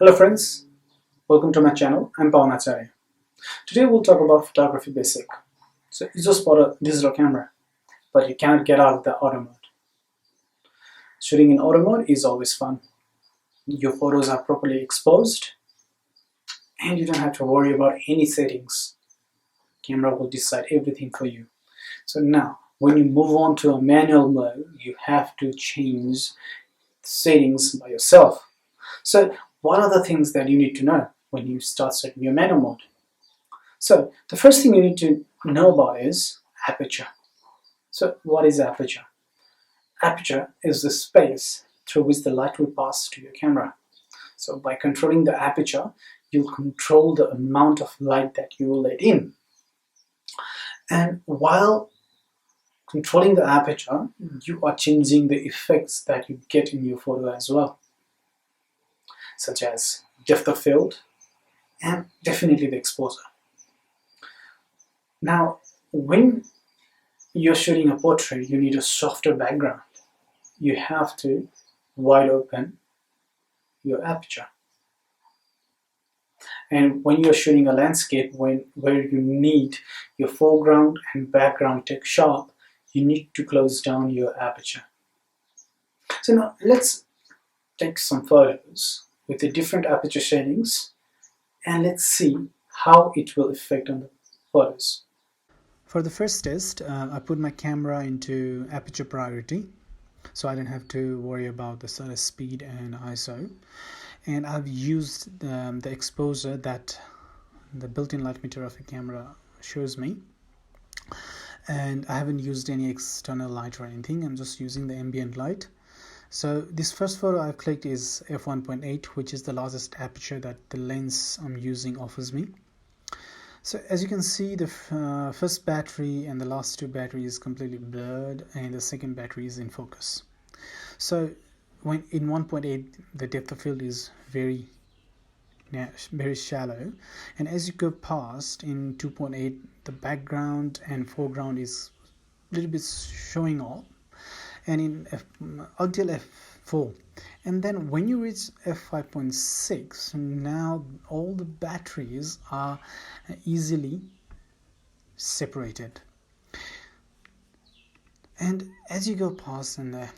Hello friends, welcome to my channel. I'm Acharya. Today we'll talk about photography basic. So you just bought a digital camera, but you cannot get out of the auto mode. Shooting in auto mode is always fun. Your photos are properly exposed and you don't have to worry about any settings. Camera will decide everything for you. So now, when you move on to a manual mode, you have to change settings by yourself. So what are the things that you need to know when you start setting your manual mode? So the first thing you need to know about is aperture. So what is aperture? Aperture is the space through which the light will pass to your camera. So by controlling the aperture, you'll control the amount of light that you will let in. And while controlling the aperture, you are changing the effects that you get in your photo as well, such as depth of field and definitely the exposure. Now, when you're shooting a portrait, you need a softer background. You have to wide open your aperture. And when you're shooting a landscape where you need your foreground and background take sharp, you need to close down your aperture. So now let's take some photos with the different aperture settings and let's see how it will affect on the photos. For the first test, I put my camera into aperture priority, so I don't have to worry about the shutter speed and ISO. And I've used the exposure that the built-in light meter of a camera shows me. And I haven't used any external light or anything, I'm just using the ambient light. So this first photo I've clicked is f1.8, which is the largest aperture that the lens I'm using offers me. So as you can see, the first battery and the last two batteries is completely blurred and the second battery is in focus. So when in 1.8 the depth of field is very shallow, and as you go past in 2.8 the background and foreground is a little bit showing off, and in until f4, and then when you reach f5.6, now all the batteries are easily separated. And as you go past in the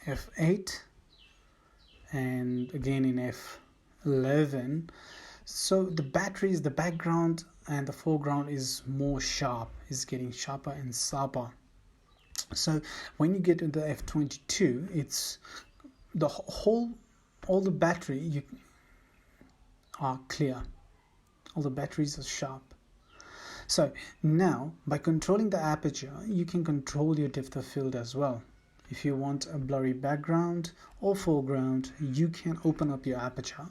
f8 and again in f11, so the batteries, the background and the foreground is more sharp, is getting sharper and sharper. So when you get into f22, it's the all the battery are clear, all the batteries are sharp. So now by controlling the aperture, you can control your depth of field as well. If you want a blurry background or foreground, you can open up your aperture,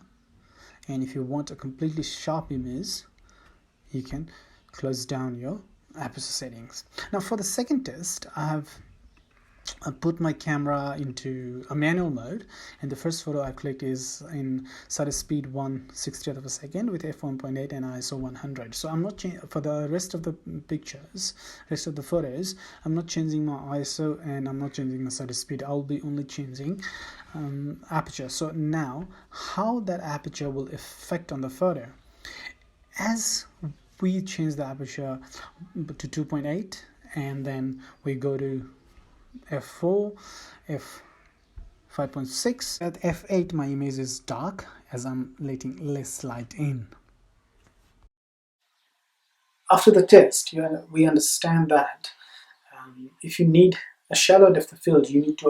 and if you want a completely sharp image, you can close down your aperture settings. Now for the second test, I put my camera into a manual mode, and the first photo I clicked is in shutter speed 1/60th of a second with f1.8 and ISO 100. So I'm not for the rest of the pictures, rest of the photos, I'm not changing my ISO and I'm not changing my shutter speed. I'll be only changing aperture. So now how that aperture will affect on the photo, as we change the aperture to 2.8 and then we go to f4, f5.6. At f8 my image is dark as I'm letting less light in. After the test, we understand that if you need a shallow depth of field, you need to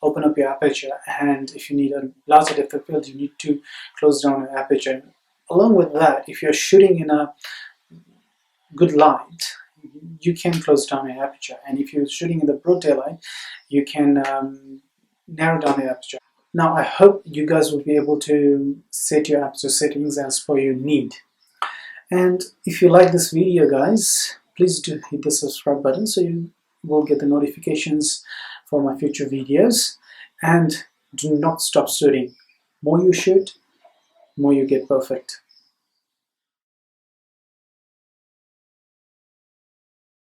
open up your aperture, and if you need a larger depth of field, you need to close down your aperture. Along with that, if you're shooting in a good light, you can close down your aperture, and if you're shooting in the broad daylight, you can narrow down the aperture. Now I hope you guys will be able to set your aperture settings as per your need. And if you like this video, guys, please do hit the subscribe button so you will get the notifications for my future videos, and do not stop shooting. More you shoot, more you get perfect.